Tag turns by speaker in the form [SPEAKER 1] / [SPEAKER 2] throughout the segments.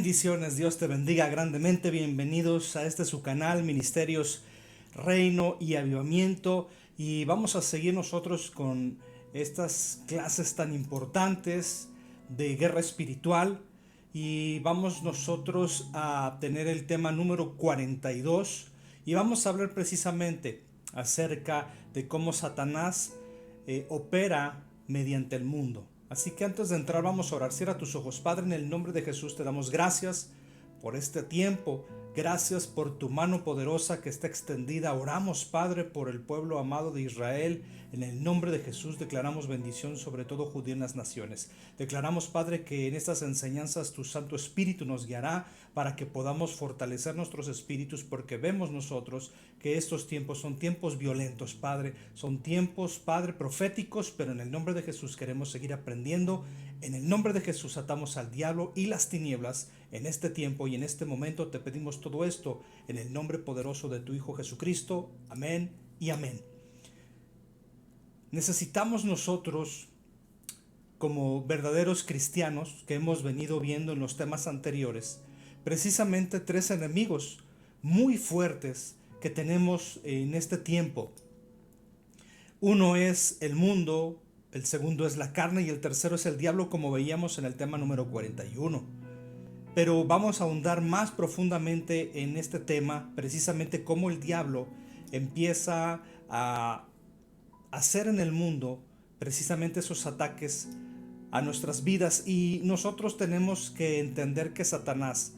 [SPEAKER 1] Bendiciones, Dios te bendiga grandemente. Bienvenidos a este su canal, Ministerios Reino y Avivamiento. Y vamos a seguir nosotros con estas clases tan importantes de guerra espiritual. Y vamos nosotros a tener el tema número 42. Y vamos a hablar precisamente acerca de cómo Satanás opera mediante el mundo. Así que antes de entrar vamos a orar. Cierra tus ojos. Padre, en el nombre de Jesús te damos gracias por este tiempo. Gracias por tu mano poderosa que está extendida. Oramos, Padre, por el pueblo amado de Israel. En el nombre de Jesús declaramos bendición sobre todo judío en las naciones. Declaramos, Padre, que en estas enseñanzas tu Santo Espíritu nos guiará para que podamos fortalecer nuestros espíritus, porque vemos nosotros que estos tiempos son tiempos violentos, Padre. Son tiempos, Padre, proféticos, pero en el nombre de Jesús queremos seguir aprendiendo. En el nombre de Jesús atamos al diablo y las tinieblas en este tiempo y en este momento. Te pedimos todo esto en el nombre poderoso de tu Hijo Jesucristo. Amén y amén. Necesitamos nosotros, como verdaderos cristianos que hemos venido viendo en los temas anteriores, precisamente tres enemigos muy fuertes que tenemos en este tiempo. Uno es el mundo, el segundo es la carne y el tercero es el diablo, como veíamos en el tema número 41. Pero vamos a ahondar más profundamente en este tema, precisamente cómo el diablo empieza a hacer en el mundo precisamente esos ataques a nuestras vidas. Y nosotros tenemos que entender que Satanás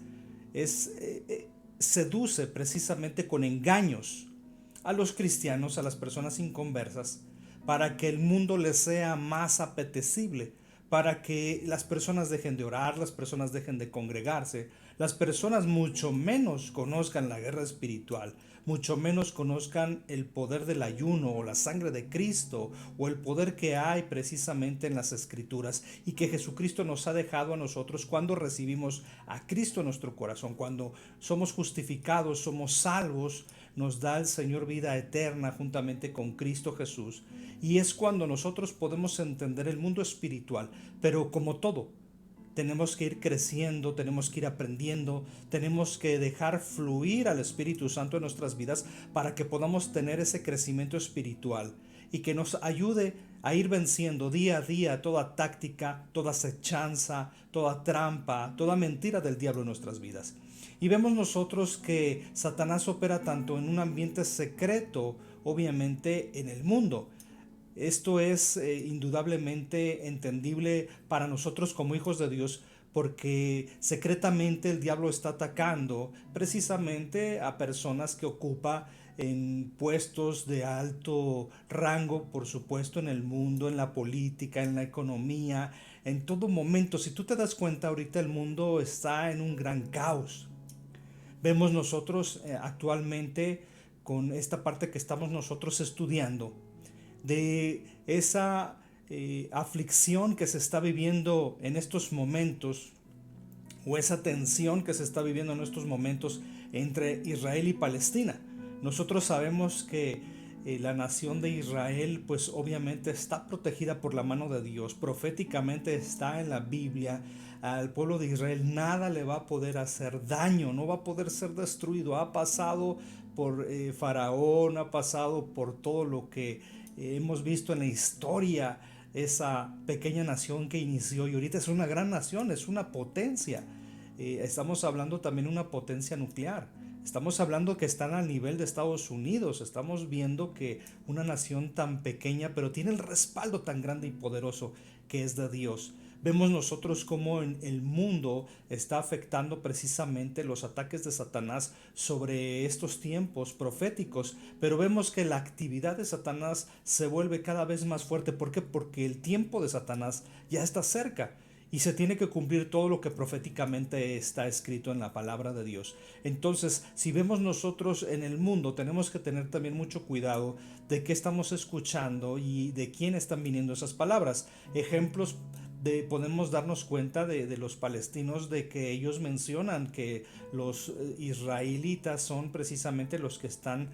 [SPEAKER 1] seduce precisamente con engaños a los cristianos, a las personas inconversas, para que el mundo les sea más apetecible, para que las personas dejen de orar, las personas dejen de congregarse, las personas mucho menos conozcan la guerra espiritual, mucho menos conozcan el poder del ayuno o la sangre de Cristo o el poder que hay precisamente en las Escrituras y que Jesucristo nos ha dejado a nosotros cuando recibimos a Cristo en nuestro corazón, cuando somos justificados, somos salvos. Nos da el Señor vida eterna juntamente con Cristo Jesús, y es cuando nosotros podemos entender el mundo espiritual. Pero como todo, tenemos que ir creciendo, tenemos que ir aprendiendo, tenemos que dejar fluir al Espíritu Santo en nuestras vidas para que podamos tener ese crecimiento espiritual y que nos ayude a ir venciendo día a día toda táctica, toda acechanza, toda trampa, toda mentira del diablo en nuestras vidas. Y vemos nosotros que Satanás opera tanto en un ambiente secreto, obviamente en el mundo. Esto es indudablemente entendible para nosotros como hijos de Dios, porque secretamente el diablo está atacando precisamente a personas que ocupa en puestos de alto rango, por supuesto, en el mundo, en la política, en la economía, en todo momento. Si tú te das cuenta, ahorita el mundo está en un gran caos. Vemos nosotros actualmente con esta parte que estamos nosotros estudiando, de esa aflicción que se está viviendo en estos momentos, o esa tensión que se está viviendo en estos momentos entre Israel y Palestina. Nosotros sabemos que la nación de Israel pues obviamente está protegida por la mano de Dios, proféticamente está en la Biblia. Al pueblo de Israel nada le va a poder hacer daño, no va a poder ser destruido. Ha pasado por Faraón, ha pasado por todo lo que hemos visto en la historia, esa pequeña nación que inició y ahorita es una gran nación, es una potencia. Estamos hablando también de una potencia nuclear. Estamos hablando que están al nivel de Estados Unidos. Estamos viendo que una nación tan pequeña, pero tiene el respaldo tan grande y poderoso que es de Dios. Vemos nosotros cómo en el mundo está afectando precisamente los ataques de Satanás sobre estos tiempos proféticos, pero vemos que la actividad de Satanás se vuelve cada vez más fuerte. ¿Por qué? Porque el tiempo de Satanás ya está cerca y se tiene que cumplir todo lo que proféticamente está escrito en la palabra de Dios. Entonces, si vemos nosotros en el mundo, tenemos que tener también mucho cuidado de qué estamos escuchando y de quién están viniendo esas palabras. Ejemplos podemos darnos cuenta de los palestinos, de que ellos mencionan que los israelitas son precisamente los que están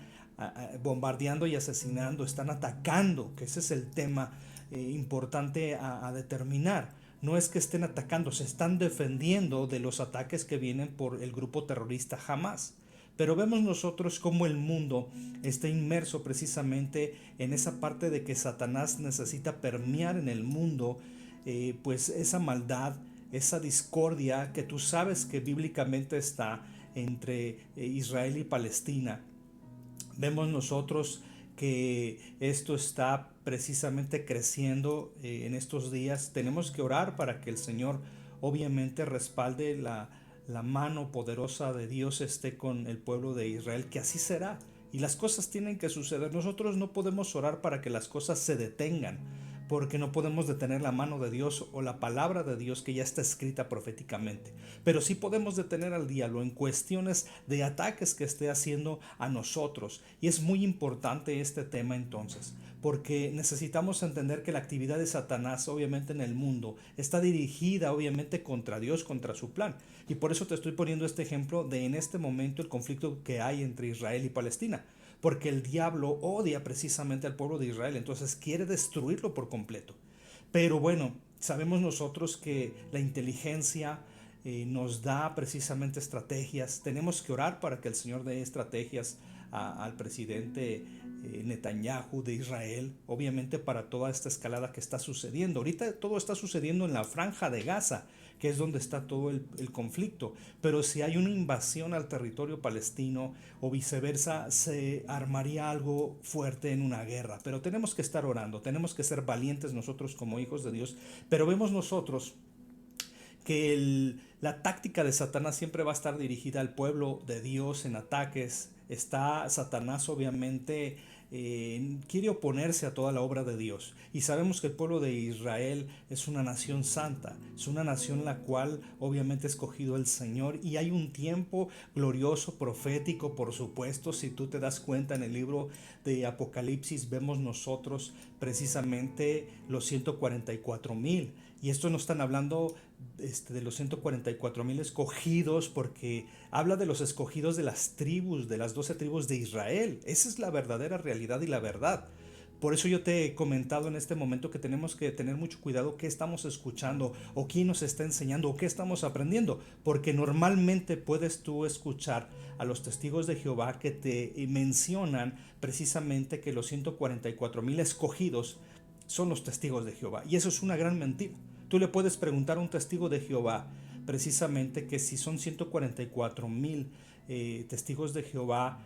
[SPEAKER 1] bombardeando y asesinando, están atacando, que ese es el tema importante a determinar. no es que estén atacando, se están defendiendo de los ataques que vienen por el grupo terrorista Hamas. Pero vemos nosotros cómo el mundo está inmerso precisamente en esa parte de que Satanás necesita permear en el mundo, pues esa maldad, esa discordia que tú sabes que bíblicamente está entre Israel y Palestina. Vemos nosotros que esto está precisamente creciendo en estos días. Tenemos que orar para que el Señor obviamente respalde la mano poderosa de Dios esté con el pueblo de Israel, que así será. Y las cosas tienen que suceder. Nosotros no podemos orar para que las cosas se detengan, porque no podemos detener la mano de Dios o la palabra de Dios que ya está escrita proféticamente. Pero sí podemos detener al diablo en cuestiones de ataques que esté haciendo a nosotros. Y es muy importante este tema entonces, porque necesitamos entender que la actividad de Satanás obviamente en el mundo está dirigida obviamente contra Dios, contra su plan. Y por eso te estoy poniendo este ejemplo de en este momento el conflicto que hay entre Israel y Palestina, porque el diablo odia precisamente al pueblo de Israel, entonces quiere destruirlo por completo. Pero bueno, sabemos nosotros que la inteligencia nos da precisamente estrategias. Tenemos que orar para que el Señor dé estrategias al presidente Netanyahu de Israel, obviamente para toda esta escalada que está sucediendo. Ahorita todo está sucediendo en la franja de Gaza, que es donde está todo el conflicto. Pero si hay una invasión al territorio palestino o viceversa, se armaría algo fuerte en una guerra. Pero tenemos que estar orando, tenemos que ser valientes nosotros como hijos de Dios. Pero vemos nosotros que la táctica de Satanás siempre va a estar dirigida al pueblo de Dios en ataques. Está Satanás obviamente quiere oponerse a toda la obra de Dios. Y sabemos que el pueblo de Israel es una nación santa, es una nación la cual obviamente ha escogido el Señor, y hay un tiempo glorioso, profético, por supuesto. Si tú te das cuenta, en el libro de Apocalipsis vemos nosotros precisamente los 144,000. Y esto no están hablando de los 144,000 escogidos, porque habla de los escogidos de las tribus, de las 12 tribus de Israel. Esa es la verdadera realidad y la verdad. Por eso yo te he comentado en este momento que tenemos que tener mucho cuidado qué estamos escuchando o quién nos está enseñando o qué estamos aprendiendo, porque normalmente puedes tú escuchar a los testigos de Jehová que te mencionan precisamente que los 144,000 escogidos son los testigos de Jehová, y eso es una gran mentira. Tú le puedes preguntar a un testigo de Jehová precisamente que si son 144,000 testigos de Jehová,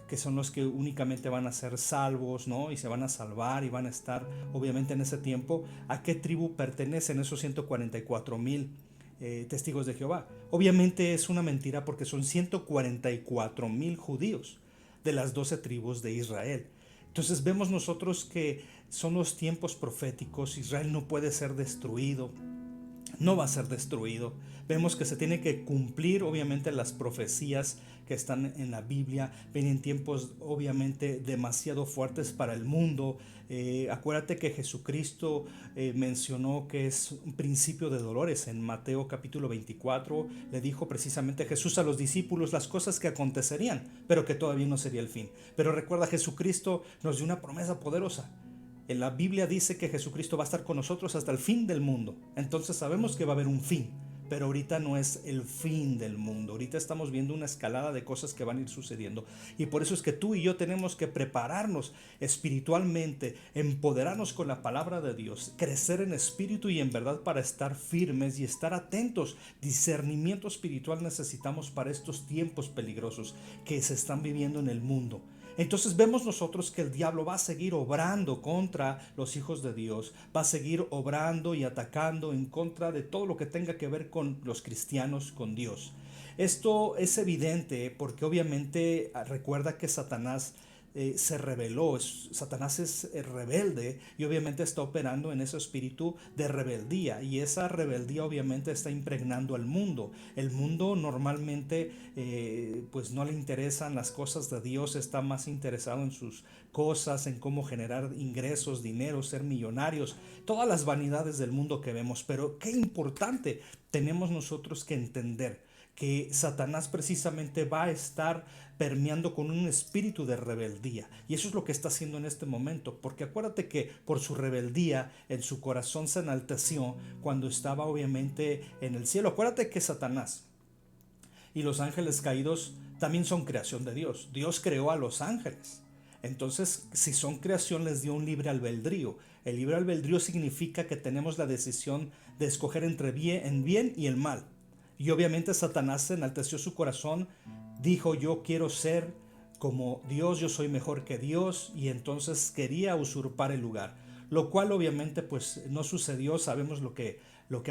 [SPEAKER 1] que son los que únicamente van a ser salvos, ¿no? Y se van a salvar y van a estar obviamente en ese tiempo, ¿a qué tribu pertenecen esos 144,000 testigos de Jehová? Obviamente es una mentira, porque son 144,000 judíos de las 12 tribus de Israel. Entonces vemos nosotros que son los tiempos proféticos. Israel no puede ser destruido, no va a ser destruido. Vemos que se tiene que cumplir obviamente las profecías que están en la Biblia. Vienen tiempos obviamente demasiado fuertes para el mundo. Acuérdate que Jesucristo mencionó que es un principio de dolores. En Mateo capítulo 24 le dijo precisamente Jesús a los discípulos las cosas que acontecerían, pero que todavía no sería el fin. Pero recuerda, Jesucristo nos dio una promesa poderosa. En la Biblia dice que Jesucristo va a estar con nosotros hasta el fin del mundo. Entonces sabemos que va a haber un fin, pero ahorita no es el fin del mundo. Ahorita estamos viendo una escalada de cosas que van a ir sucediendo. Y por eso es que tú y yo tenemos que prepararnos espiritualmente, empoderarnos con la palabra de Dios, crecer en espíritu y en verdad para estar firmes y estar atentos. Discernimiento espiritual necesitamos para estos tiempos peligrosos que se están viviendo en el mundo. Entonces vemos nosotros que el diablo va a seguir obrando contra los hijos de Dios, va a seguir obrando y atacando en contra de todo lo que tenga que ver con los cristianos, con Dios. Esto es evidente porque obviamente recuerda que Satanás se rebeló. Satanás es rebelde y obviamente está operando en ese espíritu de rebeldía, y esa rebeldía obviamente está impregnando al mundo. El mundo normalmente pues no le interesan las cosas de Dios, está más interesado en sus cosas, en cómo generar ingresos, dinero, ser millonarios, todas las vanidades del mundo que vemos. Pero qué importante tenemos nosotros que entender que Satanás precisamente va a estar permeando con un espíritu de rebeldía. Y eso es lo que está haciendo en este momento, porque acuérdate que por su rebeldía en su corazón se enalteció cuando estaba obviamente en el cielo. Acuérdate que Satanás y los ángeles caídos también son creación de Dios. Dios creó a los ángeles. Entonces, si son creación, les dio un libre albedrío. El libre albedrío significa que tenemos la decisión de escoger entre bien y el mal. Y obviamente Satanás se enalteció su corazón, dijo: yo quiero ser como Dios, yo soy mejor que Dios, y entonces quería usurpar el lugar, lo cual obviamente pues no sucedió. Sabemos lo que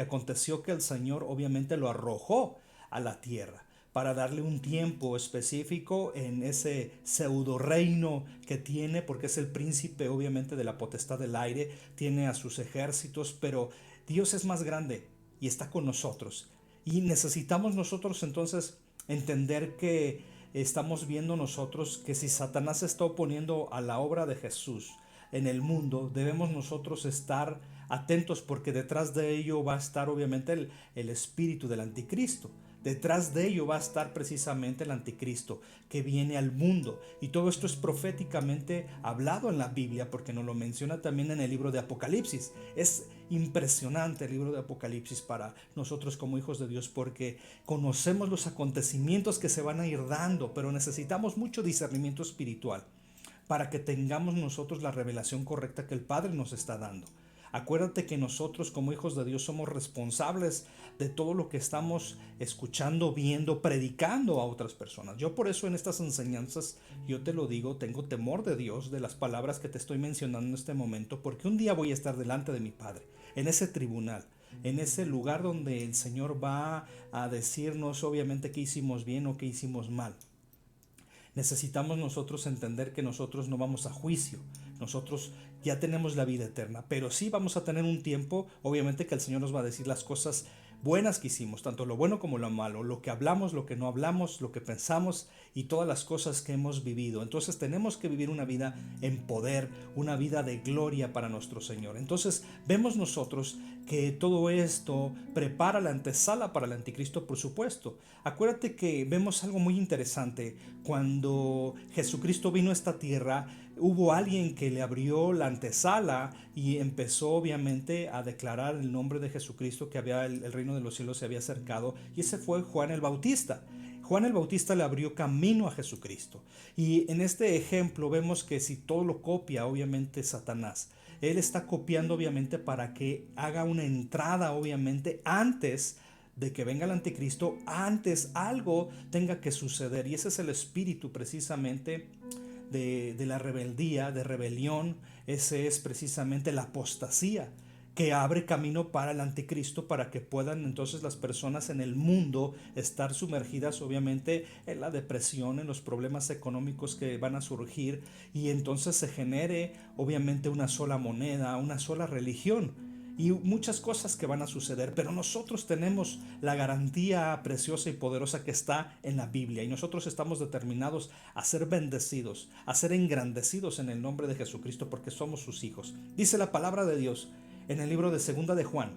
[SPEAKER 1] aconteció, que el Señor obviamente lo arrojó a la tierra para darle un tiempo específico en ese pseudo reino que tiene, porque es el príncipe obviamente de la potestad del aire, tiene a sus ejércitos, pero Dios es más grande y está con nosotros. Y necesitamos nosotros entonces entender que estamos viendo nosotros que si Satanás se está oponiendo a la obra de Jesús en el mundo, debemos nosotros estar atentos, porque detrás de ello va a estar obviamente el espíritu del anticristo. Detrás de ello va a estar precisamente el anticristo que viene al mundo. Y todo esto es proféticamente hablado en la Biblia, porque nos lo menciona también en el libro de Apocalipsis. Es impresionante el libro de Apocalipsis para nosotros como hijos de Dios, porque conocemos los acontecimientos que se van a ir dando, pero necesitamos mucho discernimiento espiritual para que tengamos nosotros la revelación correcta que el Padre nos está dando. Acuérdate que nosotros como hijos de Dios somos responsables de todo lo que estamos escuchando, viendo, predicando a otras personas. Yo por eso en estas enseñanzas, yo te lo digo, tengo temor de Dios, de las palabras que te estoy mencionando en este momento, porque un día voy a estar delante de mi Padre, en ese tribunal, en ese lugar donde el Señor va a decirnos obviamente qué hicimos bien o qué hicimos mal. Necesitamos nosotros entender que nosotros no vamos a juicio, nosotros ya tenemos la vida eterna, pero sí vamos a tener un tiempo, obviamente, que el Señor nos va a decir las cosas buenas que hicimos, tanto lo bueno como lo malo, lo que hablamos, lo que no hablamos, lo que pensamos y todas las cosas que hemos vivido. Entonces tenemos que vivir una vida en poder, una vida de gloria para nuestro Señor. Entonces vemos nosotros que todo esto prepara la antesala para el anticristo, por supuesto. Acuérdate que vemos algo muy interesante. Cuando Jesucristo vino a esta tierra, hubo alguien que le abrió la antesala y empezó obviamente a declarar el nombre de Jesucristo, que había el reino de los cielos se había acercado, y ese fue Juan el Bautista. Juan el Bautista le abrió camino a Jesucristo. Y en este ejemplo vemos que si todo lo copia obviamente Satanás, él está copiando obviamente para que haga una entrada obviamente antes de que venga el anticristo, antes algo tenga que suceder. Y ese es el espíritu precisamente de la rebeldía, de rebelión. Ese es precisamente la apostasía, que abre camino para el anticristo, para que puedan entonces las personas en el mundo estar sumergidas obviamente en la depresión, en los problemas económicos que van a surgir, y entonces se genere obviamente una sola moneda, una sola religión y muchas cosas que van a suceder. Pero nosotros tenemos la garantía preciosa y poderosa que está en la Biblia, y nosotros estamos determinados a ser bendecidos, a ser engrandecidos en el nombre de Jesucristo, porque somos sus hijos. Dice la palabra de Dios en el libro de Segunda de Juan,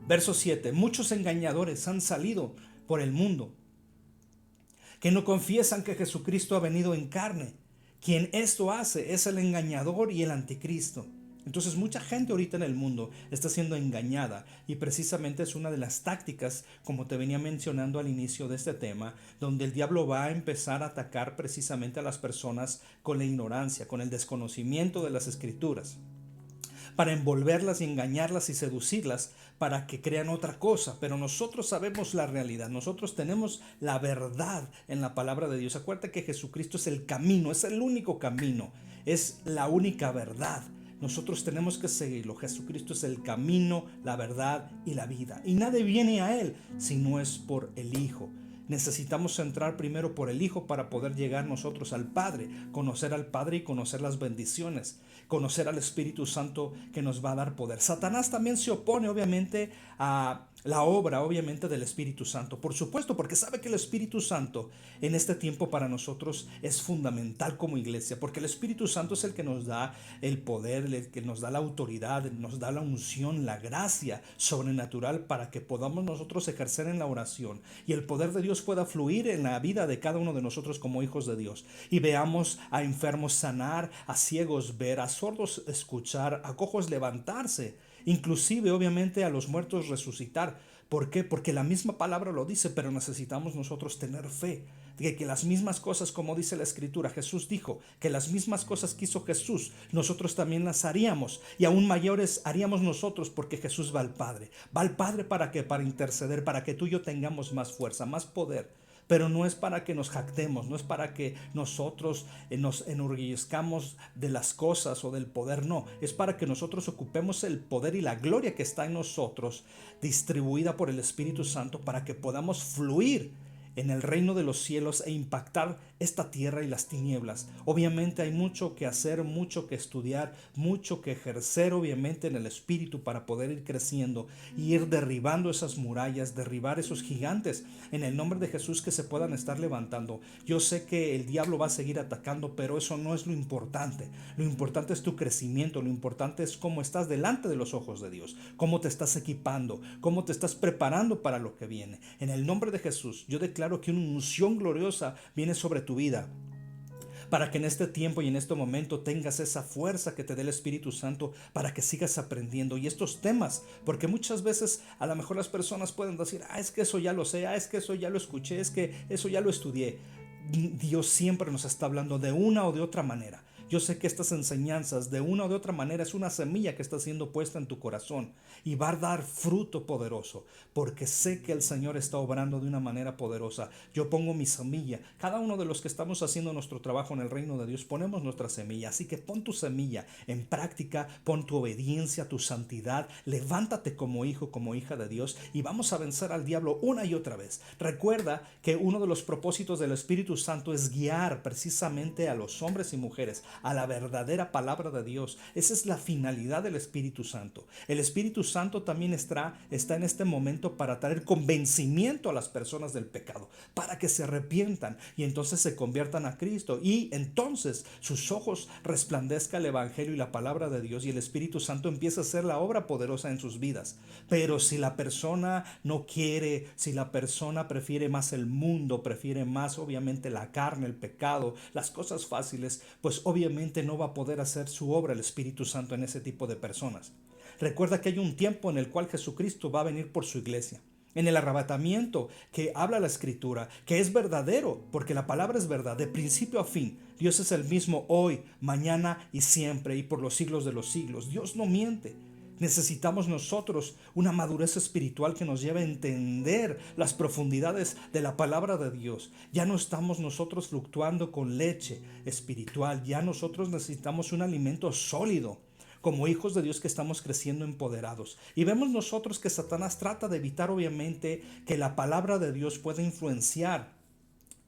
[SPEAKER 1] verso 7: muchos engañadores han salido por el mundo, que no confiesan que Jesucristo ha venido en carne. Quien esto hace es el engañador y el anticristo. Entonces mucha gente ahorita en el mundo está siendo engañada, y precisamente es una de las tácticas, como te venía mencionando al inicio de este tema, donde el diablo va a empezar a atacar precisamente a las personas con la ignorancia, con el desconocimiento de las escrituras, para envolverlas y engañarlas y seducirlas para que crean otra cosa. Pero nosotros sabemos la realidad, nosotros tenemos la verdad en la palabra de Dios. Acuérdate que Jesucristo es el camino, es el único camino, es la única verdad. Nosotros tenemos que seguirlo. Jesucristo es el camino, la verdad y la vida, y nadie viene a Él si no es por el Hijo. Necesitamos entrar primero por el Hijo para poder llegar nosotros al Padre, conocer al Padre y conocer las bendiciones, conocer al Espíritu Santo que nos va a dar poder. Satanás también se opone obviamente a La obra, obviamente, del Espíritu Santo. Por supuesto, porque sabe que el Espíritu Santo en este tiempo para nosotros es fundamental como iglesia, porque el Espíritu Santo es el que nos da el poder, el que nos da la autoridad, nos da la unción, la gracia sobrenatural para que podamos nosotros ejercer en la oración y el poder de Dios pueda fluir en la vida de cada uno de nosotros como hijos de Dios. Y veamos a enfermos sanar, a ciegos ver, a sordos escuchar, a cojos levantarse, inclusive obviamente a los muertos resucitar. ¿Por qué? Porque la misma palabra lo dice, pero necesitamos nosotros tener fe de que las mismas cosas, como dice la Escritura, Jesús dijo que las mismas cosas que hizo Jesús, nosotros también las haríamos y aún mayores haríamos nosotros, porque Jesús va al Padre para que, para interceder, para que tú y yo tengamos más fuerza, más poder. Pero no es para que nos jactemos, no es para que nosotros nos enorgullezcamos de las cosas o del poder, no. Es para que nosotros ocupemos el poder y la gloria que está en nosotros, distribuida por el Espíritu Santo, para que podamos fluir en el reino de los cielos e impactar esta tierra y las tinieblas. Obviamente hay mucho que hacer, mucho que estudiar, mucho que ejercer obviamente en el Espíritu para poder ir creciendo y ir derribando esas murallas, derribar esos gigantes en el nombre de Jesús que se puedan estar levantando. Yo sé que el diablo va a seguir atacando, pero eso no es lo importante. Lo importante es tu crecimiento, lo importante es cómo estás delante de los ojos de Dios, cómo te estás equipando, cómo te estás preparando para lo que viene. En el nombre de Jesús, yo declaro que una unción gloriosa viene sobre tu vida, para que en este tiempo y en este momento tengas esa fuerza que te dé el Espíritu Santo para que sigas aprendiendo y estos temas, porque muchas veces a lo mejor las personas pueden decir, es que eso ya lo sé, es que eso ya lo escuché, es que eso ya lo estudié. Dios siempre nos está hablando de una o de otra manera. Yo sé que estas enseñanzas de una o de otra manera es una semilla que está siendo puesta en tu corazón y va a dar fruto poderoso, porque sé que el Señor está obrando de una manera poderosa. Yo pongo mi semilla. Cada uno de los que estamos haciendo nuestro trabajo en el reino de Dios ponemos nuestra semilla. Así que pon tu semilla en práctica, pon tu obediencia, tu santidad, levántate como hijo, como hija de Dios y vamos a vencer al diablo una y otra vez. Recuerda que uno de los propósitos del Espíritu Santo es guiar precisamente a los hombres y mujeres a la verdadera palabra de Dios. Esa es la finalidad del Espíritu Santo. El Espíritu Santo también está en este momento para traer convencimiento a las personas del pecado, para que se arrepientan y entonces se conviertan a Cristo y entonces sus ojos resplandezca el Evangelio y la palabra de Dios y el Espíritu Santo empieza a hacer la obra poderosa en sus vidas. Pero si la persona no quiere, si la persona prefiere más el mundo, prefiere más obviamente la carne, el pecado, las cosas fáciles, pues obviamente no va a poder hacer su obra el Espíritu Santo en ese tipo de personas. Recuerda que hay un tiempo en el cual Jesucristo va a venir por su iglesia. En el arrebatamiento que habla la Escritura, que es verdadero, porque la palabra es verdad, de principio a fin. Dios es el mismo hoy, mañana y siempre y por los siglos de los siglos. Dios no miente. Necesitamos nosotros una madurez espiritual que nos lleve a entender las profundidades de la palabra de Dios. Ya no estamos nosotros fluctuando con leche espiritual, ya nosotros necesitamos un alimento sólido como hijos de Dios que estamos creciendo empoderados. Y vemos nosotros que Satanás trata de evitar obviamente que la palabra de Dios pueda influenciar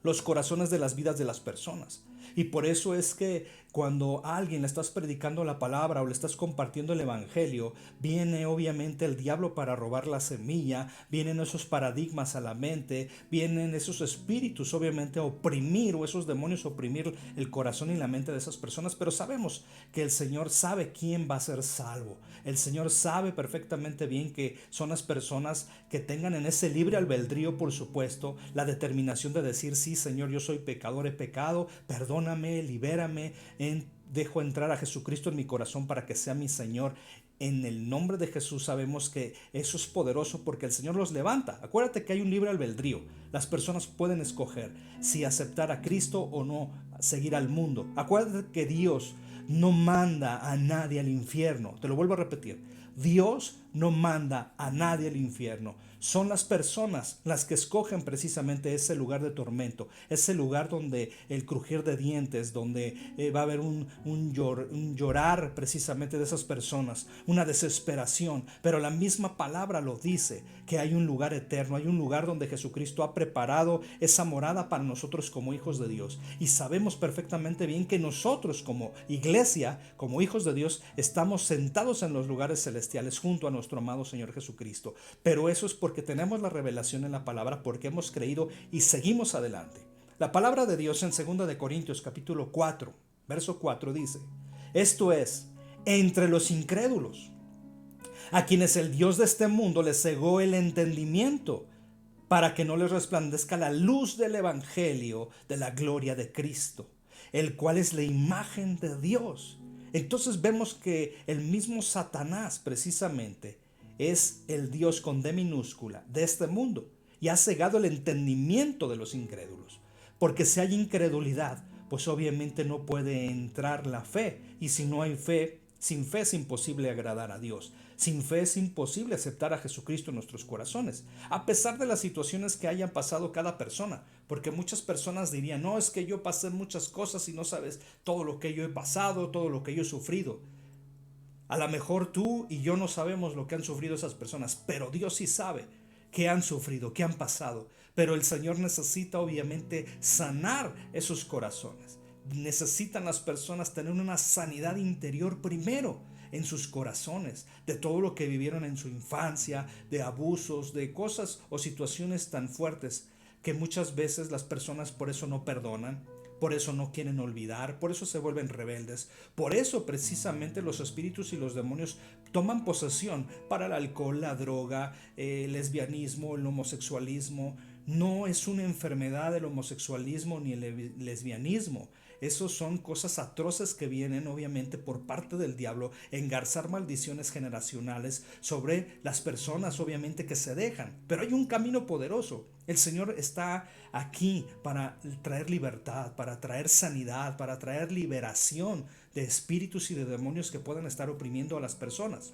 [SPEAKER 1] los corazones de las vidas de las personas. Y por eso es que cuando a alguien le estás predicando la palabra o le estás compartiendo el evangelio, viene obviamente el diablo para robar la semilla, vienen esos paradigmas a la mente, vienen esos espíritus obviamente a oprimir o esos demonios a oprimir el corazón y la mente de esas personas, pero sabemos que el Señor sabe quién va a ser salvo. El Señor sabe perfectamente bien que son las personas que tengan en ese libre albedrío, por supuesto, la determinación de decir, sí, Señor, yo soy pecador, he pecado, perdóname, libérame, dejo entrar a Jesucristo en mi corazón para que sea mi Señor. En el nombre de Jesús sabemos que eso es poderoso porque el Señor los levanta. Acuérdate que hay un libre albedrío. Las personas pueden escoger si aceptar a Cristo o no seguir al mundo. Acuérdate que Dios no manda a nadie al infierno. Te lo vuelvo a repetir. Dios no manda a nadie al infierno. Son las personas las que escogen precisamente ese lugar de tormento, ese lugar donde el crujir de dientes, donde va a haber un llorar precisamente de esas personas, una desesperación. Pero la misma palabra lo dice, que hay un lugar eterno, hay un lugar donde Jesucristo ha preparado esa morada para nosotros como hijos de Dios. Y sabemos perfectamente bien que nosotros como iglesia, como hijos de Dios, estamos sentados en los lugares celestiales junto a nuestro amado Señor Jesucristo. Pero eso es porque tenemos la revelación en la palabra, porque hemos creído y seguimos adelante. La palabra de Dios en 2 Corintios capítulo 4, verso 4 dice: esto es, entre los incrédulos, a quienes el Dios de este mundo les cegó el entendimiento, para que no les resplandezca la luz del Evangelio de la gloria de Cristo, el cual es la imagen de Dios. Entonces vemos que el mismo Satanás precisamente es el Dios con D minúscula de este mundo y ha cegado el entendimiento de los incrédulos. Porque si hay incredulidad, pues obviamente no puede entrar la fe, y si no hay fe, sin fe es imposible agradar a Dios. Sin fe es imposible aceptar a Jesucristo en nuestros corazones, a pesar de las situaciones que hayan pasado cada persona, porque muchas personas dirían: no, es que yo pasé muchas cosas y no sabes todo lo que yo he pasado, todo lo que yo he sufrido. A lo mejor tú y yo no sabemos lo que han sufrido esas personas, pero Dios sí sabe qué han sufrido, qué han pasado. Pero el Señor necesita obviamente sanar esos corazones. Necesitan las personas tener una sanidad interior primero en sus corazones, de todo lo que vivieron en su infancia, de abusos, de cosas o situaciones tan fuertes que muchas veces las personas por eso no perdonan, por eso no quieren olvidar, por eso se vuelven rebeldes, por eso precisamente los espíritus y los demonios toman posesión para el alcohol, la droga, el lesbianismo, el homosexualismo. No es una enfermedad el homosexualismo ni el lesbianismo. Esos son cosas atroces que vienen obviamente por parte del diablo, engarzar maldiciones generacionales sobre las personas obviamente que se dejan. Pero hay un camino poderoso. El Señor está aquí para traer libertad, para traer sanidad, para traer liberación de espíritus y de demonios que puedan estar oprimiendo a las personas.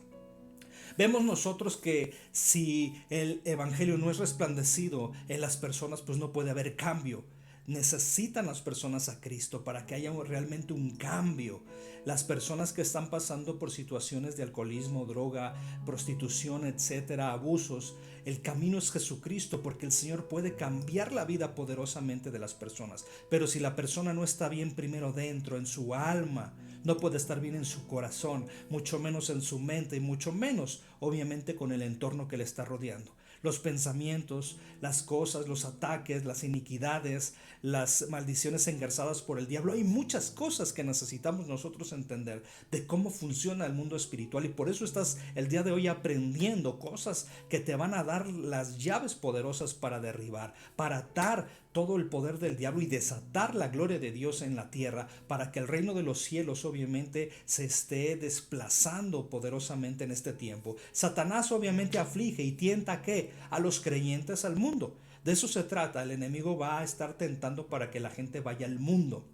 [SPEAKER 1] Vemos nosotros que si el evangelio no es resplandecido en las personas, pues no puede haber cambio. Necesitan las personas a Cristo para que haya realmente un cambio. Las personas que están pasando por situaciones de alcoholismo, droga, prostitución, etcétera, abusos, el camino es Jesucristo, porque el Señor puede cambiar la vida poderosamente de las personas. Pero si la persona no está bien primero dentro, en su alma, no puede estar bien en su corazón, mucho menos en su mente y mucho menos obviamente con el entorno que le está rodeando. Los pensamientos, las cosas, los ataques, las iniquidades, las maldiciones engarzadas por el diablo. Hay muchas cosas que necesitamos nosotros entender de cómo funciona el mundo espiritual, y por eso estás el día de hoy aprendiendo cosas que te van a dar las llaves poderosas para derribar, para atar todo el poder del diablo y desatar la gloria de Dios en la tierra, para que el reino de los cielos obviamente se esté desplazando poderosamente en este tiempo. Satanás obviamente aflige y tienta a los creyentes al mundo. De eso se trata. El enemigo va a estar tentando para que la gente vaya al mundo,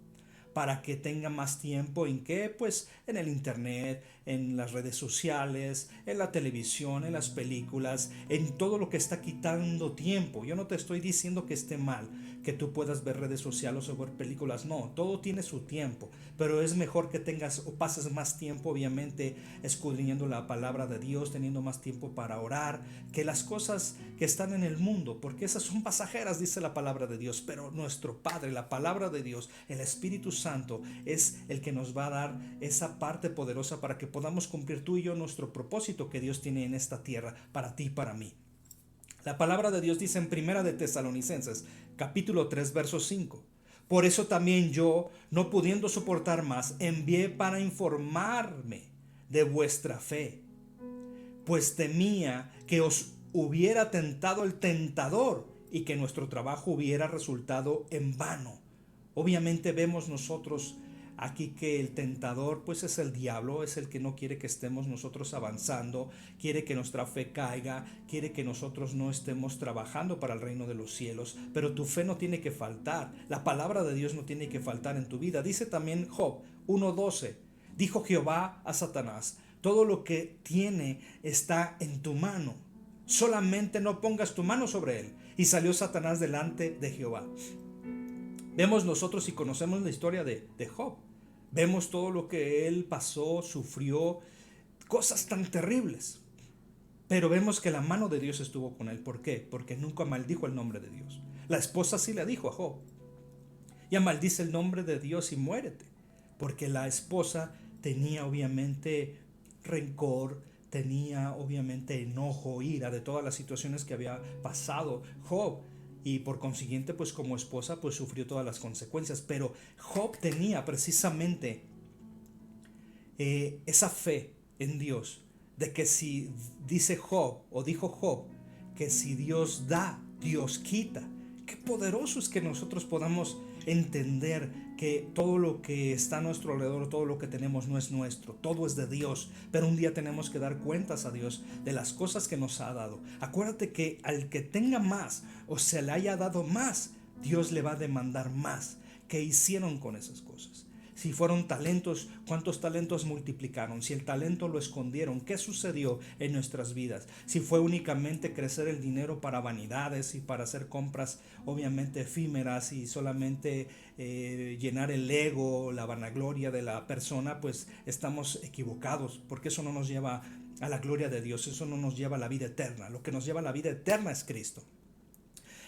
[SPEAKER 1] para que tenga más tiempo en qué, pues en el internet, en las redes sociales, en la televisión, en las películas, en todo lo que está quitando tiempo. Yo no te estoy diciendo que esté mal que tú puedas ver redes sociales o ver películas, no, todo tiene su tiempo, pero es mejor que tengas o pases más tiempo obviamente escudriñando la palabra de Dios, teniendo más tiempo para orar, que las cosas que están en el mundo, porque esas son pasajeras, dice la palabra de Dios. Pero nuestro Padre, la palabra de Dios, el Espíritu Santo, es el que nos va a dar esa parte poderosa para que podamos cumplir tú y yo nuestro propósito que Dios tiene en esta tierra para ti y para mí. La palabra de Dios dice en Primera de Tesalonicenses, capítulo 3, verso 5: por eso también yo, no pudiendo soportar más, envié para informarme de vuestra fe, pues temía que os hubiera tentado el tentador y que nuestro trabajo hubiera resultado en vano. Obviamente vemos nosotros aquí que el tentador pues es el diablo, es el que no quiere que estemos nosotros avanzando, quiere que nuestra fe caiga, quiere que nosotros no estemos trabajando para el reino de los cielos. Pero tu fe no tiene que faltar, la palabra de Dios no tiene que faltar en tu vida. Dice también Job 1:12: dijo Jehová a Satanás: todo lo que tiene está en tu mano, solamente no pongas tu mano sobre él. Y salió Satanás delante de Jehová. Vemos nosotros y conocemos la historia de Job. Vemos todo lo que él pasó, sufrió, cosas tan terribles. Pero vemos que la mano de Dios estuvo con él. ¿Por qué? Porque nunca maldijo el nombre de Dios. La esposa sí le dijo a Job: ya maldice el nombre de Dios y muérete. Porque la esposa tenía obviamente rencor, tenía obviamente enojo, ira de todas las situaciones que había pasado Job, y por consiguiente pues como esposa pues sufrió todas las consecuencias. Pero Job tenía precisamente esa fe en Dios, de que si dice Job o dijo Job, que si Dios da, Dios quita. Qué poderoso es que nosotros podamos entender que todo lo que está a nuestro alrededor, todo lo que tenemos no es nuestro, todo es de Dios, pero un día tenemos que dar cuentas a Dios de las cosas que nos ha dado. Acuérdate que al que tenga más o se le haya dado más, Dios le va a demandar más. ¿Qué hicieron con esas cosas? Si fueron talentos, ¿cuántos talentos multiplicaron? Si el talento lo escondieron, ¿qué sucedió en nuestras vidas? Si fue únicamente crecer el dinero para vanidades y para hacer compras obviamente efímeras y solamente llenar el ego, la vanagloria de la persona, pues estamos equivocados, porque eso no nos lleva a la gloria de Dios, eso no nos lleva a la vida eterna. Lo que nos lleva a la vida eterna es Cristo.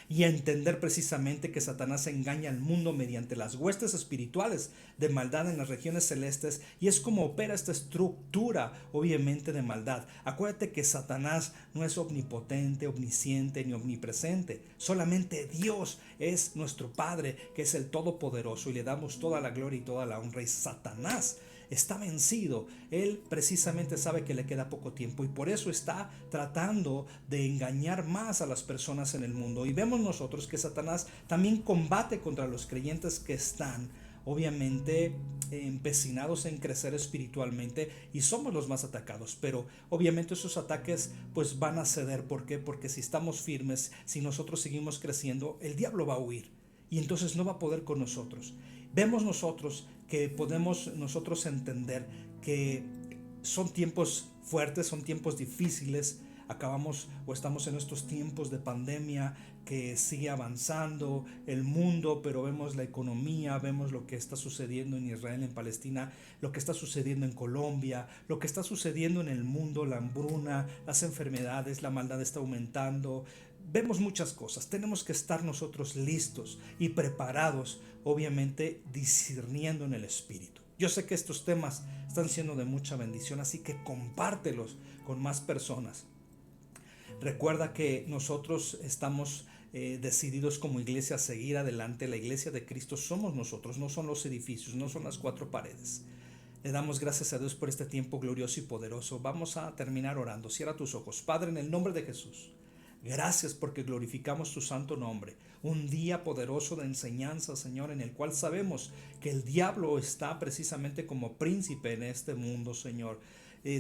[SPEAKER 1] Y a entender precisamente que Satanás engaña al mundo mediante las huestes espirituales de maldad en las regiones celestes, y es como opera esta estructura obviamente de maldad. Acuérdate que Satanás no es omnipotente, omnisciente ni omnipresente, solamente Dios es nuestro Padre, que es el Todopoderoso, y le damos toda la gloria y toda la honra. Y Satanás está vencido. Él precisamente sabe que le queda poco tiempo y por eso está tratando de engañar más a las personas en el mundo. Y vemos nosotros que Satanás también combate contra los creyentes que están obviamente empecinados en crecer espiritualmente, y somos los más atacados, pero obviamente esos ataques pues van a ceder. ¿Por qué? Porque si estamos firmes, si nosotros seguimos creciendo, el diablo va a huir y entonces no va a poder con nosotros. Vemos nosotros que podemos nosotros entender que son tiempos fuertes, son tiempos difíciles. Acabamos o estamos en estos tiempos de pandemia que sigue avanzando el mundo, pero vemos la economía, vemos lo que está sucediendo en Israel, en Palestina, lo que está sucediendo en Colombia, lo que está sucediendo en el mundo, la hambruna, las enfermedades, la maldad está aumentando. Vemos muchas cosas. Tenemos que estar nosotros listos y preparados, obviamente discerniendo en el Espíritu. Yo sé que estos temas están siendo de mucha bendición, así que compártelos con más personas. Recuerda que nosotros estamos decididos como iglesia a seguir adelante. La iglesia de Cristo somos nosotros, no son los edificios, no son las cuatro paredes. Le damos gracias a Dios por este tiempo glorioso y poderoso. Vamos a terminar orando. Cierra tus ojos. Padre, en el nombre de Jesús, gracias porque glorificamos tu santo nombre. Un día poderoso de enseñanza, Señor, en el cual sabemos que el diablo está precisamente como príncipe en este mundo, Señor.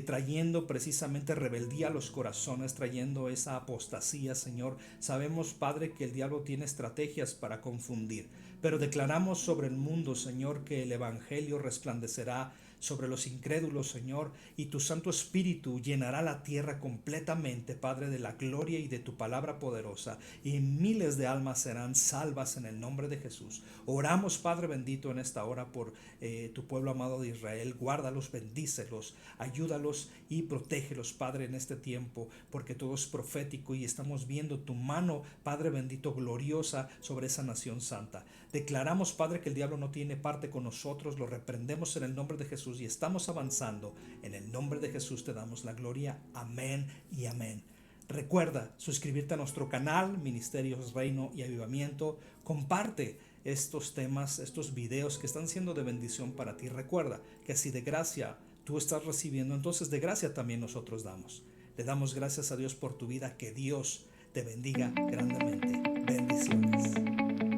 [SPEAKER 1] Trayendo precisamente rebeldía a los corazones, trayendo esa apostasía, Señor. Sabemos, Padre, que el diablo tiene estrategias para confundir, pero declaramos sobre el mundo, Señor, que el Evangelio resplandecerá sobre los incrédulos, Señor, y tu Santo Espíritu llenará la tierra completamente, Padre, de la gloria y de tu palabra poderosa, y miles de almas serán salvas en el nombre de Jesús. Oramos, Padre bendito, en esta hora por tu pueblo amado de Israel. Guárdalos, bendícelos, ayúdalos y protégelos, Padre, en este tiempo, porque todo es profético y estamos viendo tu mano, Padre bendito, gloriosa sobre esa nación santa. Declaramos, Padre, que el diablo no tiene parte con nosotros, lo reprendemos en el nombre de Jesús y estamos avanzando. En el nombre de Jesús te damos la gloria. Amén y amén. Recuerda suscribirte a nuestro canal Ministerios Reino y Avivamiento. Comparte estos temas, estos videos que están siendo de bendición para ti. Recuerda que si de gracia tú estás recibiendo, entonces de gracia también nosotros damos. Le damos gracias a Dios por tu vida. Que Dios te bendiga grandemente. Bendiciones.